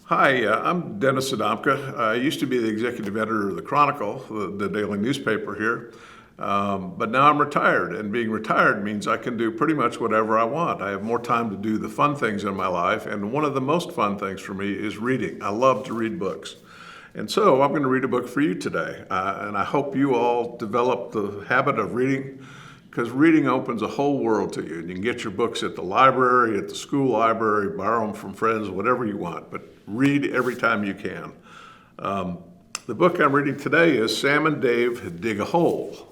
Hi, I'm Dennis Sodomka. I used to be the executive editor of the Chronicle, the daily newspaper here, but now I'm retired, and being retired means I can do pretty much whatever I want. I have more time to do the fun things in my life, and one of the most fun things for me is reading. I love to read books. And so I'm going to read a book for you today, and I hope you all develop the habit of reading, because reading opens a whole world to you. And you can get your books at the library, at the school library, borrow them from friends, whatever you want, but read every time you can. The book I'm reading today is Sam and Dave Dig a Hole.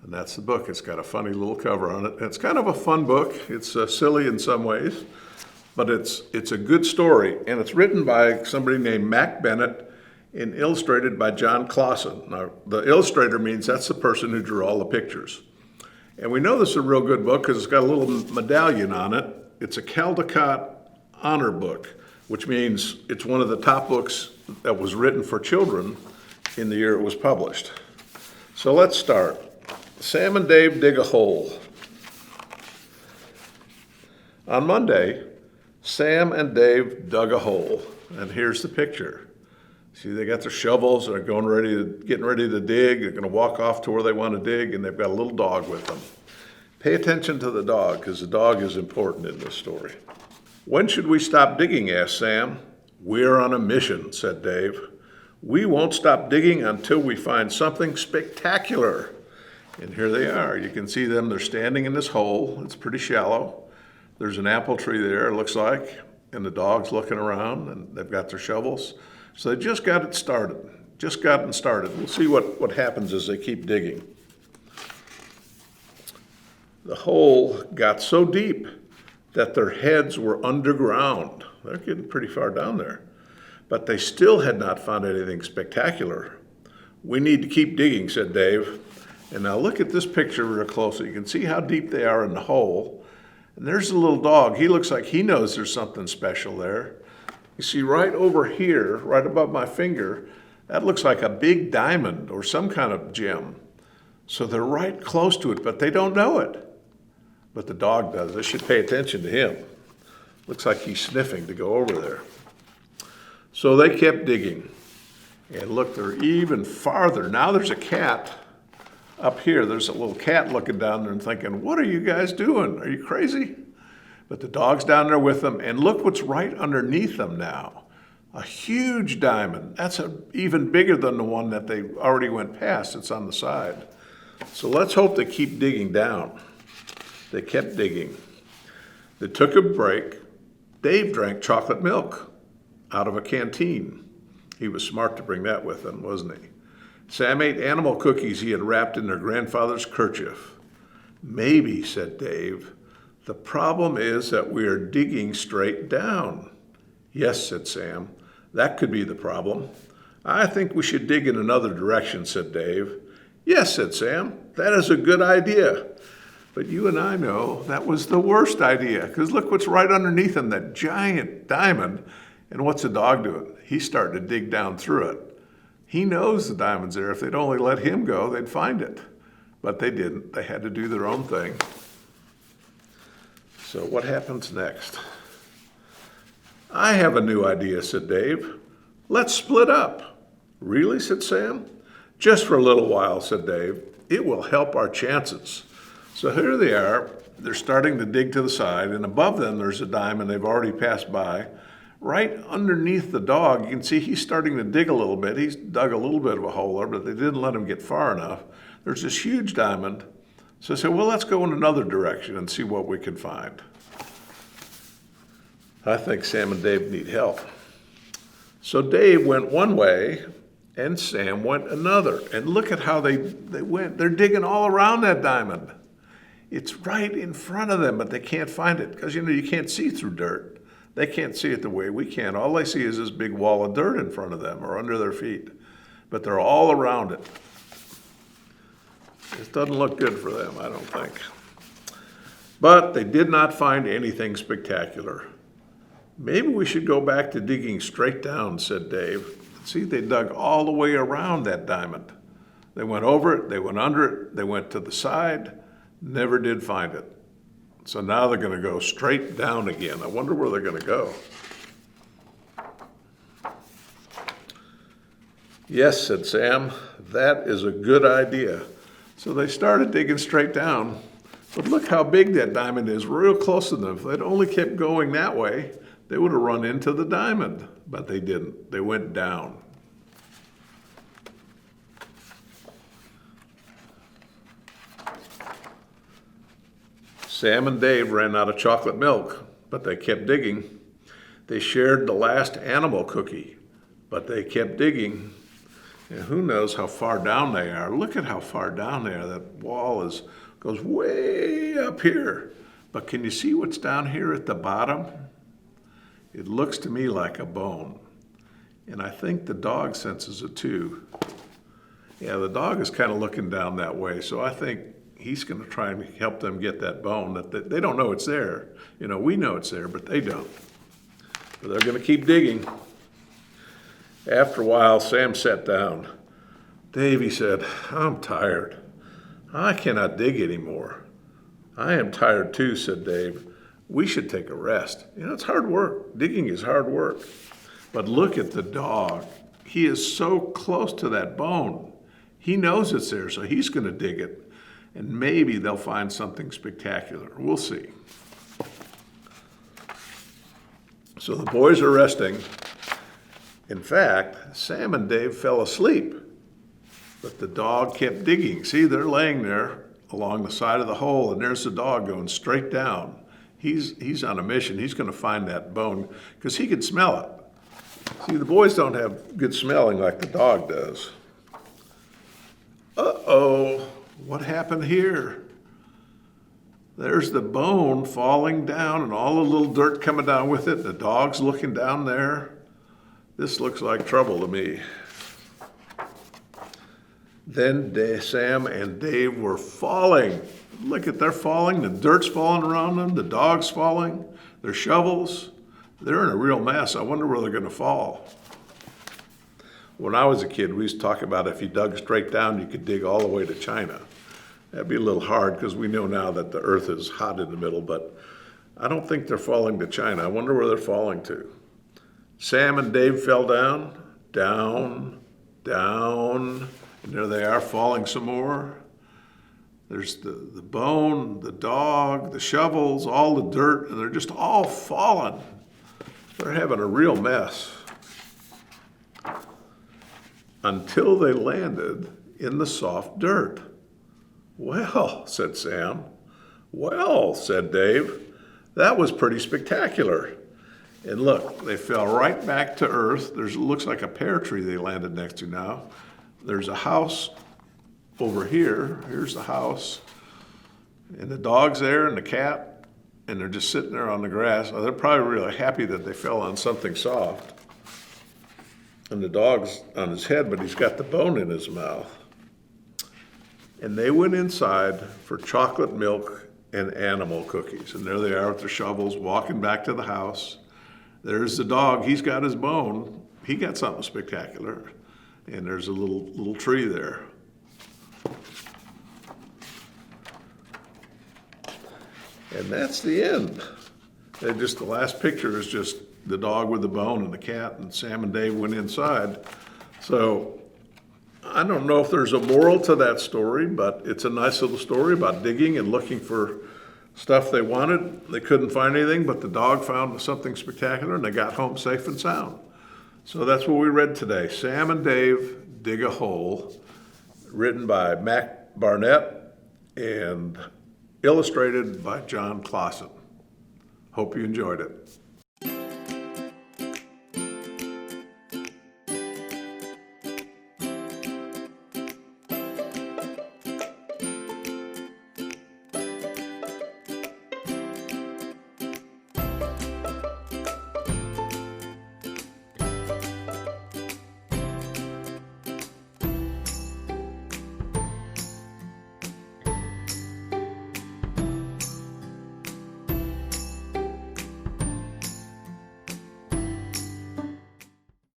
And that's the book. It's got a funny little cover on it. It's kind of a fun book. It's silly in some ways, but it's a good story. And it's written by somebody named Mac Bennett and illustrated by John Clausen. Now, the illustrator means that's the person who drew all the pictures. And we know this is a real good book because it's got a little medallion on it. It's a Caldecott honor book, which means it's one of the top books that was written for children in the year it was published. So let's start. Sam and Dave Dig a Hole. On Monday, Sam and Dave dug a hole, and here's the picture. See, they got their shovels and are getting ready to dig. They're going to walk off to where they want to dig, and they've got a little dog with them. Pay attention to the dog, because the dog is important in this story. When should we stop digging? Asked Sam. We're on a mission, said Dave. We won't stop digging until we find something spectacular. And here they are. You can see them. They're standing in this hole. It's pretty shallow. There's an apple tree there, it looks like, and the dog's looking around, and they've got their shovels. So they just got it started, We'll see what happens as they keep digging. The hole got so deep that their heads were underground. They're getting pretty far down there. But they still had not found anything spectacular. We need to keep digging, said Dave. And now look at this picture real closely. You can see how deep they are in the hole. And there's the little dog. He looks like he knows there's something special there. You see right over here, right above my finger, that looks like a big diamond or some kind of gem. So they're right close to it, but they don't know it. But the dog does. They should pay attention to him. Looks like he's sniffing to go over there. So they kept digging. And look, they're even farther. Now there's a cat up here. There's a little cat looking down there and thinking, what are you guys doing? Are you crazy? But the dog's down there with them, and look what's right underneath them now. A huge diamond. That's even bigger than the one that they already went past. It's on the side. So let's hope they keep digging down. They kept digging. They took a break. Dave drank chocolate milk out of a canteen. He was smart to bring that with him, wasn't he? Sam ate animal cookies he had wrapped in their grandfather's kerchief. Maybe, said Dave, the problem is that we are digging straight down. Yes, said Sam, that could be the problem. I think we should dig in another direction, said Dave. Yes, said Sam, that is a good idea. But you and I know that was the worst idea, because look what's right underneath him, that giant diamond. And what's the dog doing? He's starting to dig down through it. He knows the diamond's there. If they'd only let him go, they'd find it. But they didn't. They had to do their own thing. So what happens next? I have a new idea, said Dave. Let's split up. Really, said Sam. Just for a little while, said Dave. It will help our chances. So here they are. They're starting to dig to the side, and above them there's a diamond they've already passed by. Right underneath the dog, you can see he's starting to dig a little bit. He's dug a little bit of a hole there, but they didn't let him get far enough. There's this huge diamond. So I said, well, let's go in another direction and see what we can find. I think Sam and Dave need help. So Dave went one way and Sam went another. And look at how they went. They're digging all around that diamond. It's right in front of them, but they can't find it because, you can't see through dirt. They can't see it the way we can. All they see is this big wall of dirt in front of them or under their feet. But they're all around it. It doesn't look good for them, I don't think. But they did not find anything spectacular. Maybe we should go back to digging straight down, said Dave. See, they dug all the way around that diamond. They went over it, they went under it, they went to the side, never did find it. So now they're going to go straight down again. I wonder where they're going to go. Yes, said Sam, that is a good idea. So they started digging straight down. But look how big that diamond is, real close to them. If they'd only kept going that way, they would have run into the diamond. But they didn't. They went down. Sam and Dave ran out of chocolate milk, but they kept digging. They shared the last animal cookie, but they kept digging. And who knows how far down they are. Look at how far down they are. That wall goes way up here. But can you see what's down here at the bottom? It looks to me like a bone. And I think the dog senses it too. Yeah, the dog is kind of looking down that way. So I think he's going to try and help them get that bone. That they don't know it's there. You know, we know it's there, but they don't. But they're going to keep digging. After a while, Sam sat down. Dave, he said, I'm tired. I cannot dig anymore. I am tired too, said Dave. We should take a rest. You know, it's hard work. Digging is hard work. But look at the dog. He is so close to that bone. He knows it's there, so he's going to dig it. And maybe they'll find something spectacular. We'll see. So the boys are resting. In fact, Sam and Dave fell asleep, but the dog kept digging. See, they're laying there along the side of the hole, and there's the dog going straight down. He's on a mission. He's going to find that bone because he can smell it. See, the boys don't have good smelling like the dog does. Uh-oh, what happened here? There's the bone falling down and all the little dirt coming down with it. The dog's looking down there. This looks like trouble to me. Then Sam and Dave were falling. Look at, they're falling. The dirt's falling around them. The dog's falling. Their shovels. They're in a real mess. I wonder where they're going to fall. When I was a kid, we used to talk about if you dug straight down, you could dig all the way to China. That'd be a little hard because we know now that the earth is hot in the middle, but I don't think they're falling to China. I wonder where they're falling to. Sam and Dave fell down, down, down, and there they are falling some more. There's the bone, the dog, the shovels, all the dirt, and they're just all falling. They're having a real mess. Until they landed in the soft dirt. Well, said Sam. Well, said Dave, that was pretty spectacular. And look, they fell right back to earth. Looks like a pear tree they landed next to now. There's a house over here. Here's the house. And the dog's there and the cat, and they're just sitting there on the grass. They're probably really happy that they fell on something soft. And the dog's on his head, but he's got the bone in his mouth. And they went inside for chocolate milk and animal cookies. And there they are with their shovels, walking back to the house. There's the dog. He's got his bone. He got something spectacular. And there's a little tree there. And that's the end. The last picture is just the dog with the bone and the cat, and Sam and Dave went inside. So I don't know if there's a moral to that story, but it's a nice little story about digging and looking for stuff they wanted. They couldn't find anything, but the dog found something spectacular, and they got home safe and sound. So that's what we read today. Sam and Dave Dig a Hole, written by Barnett and illustrated by John Clausen. Hope you enjoyed it.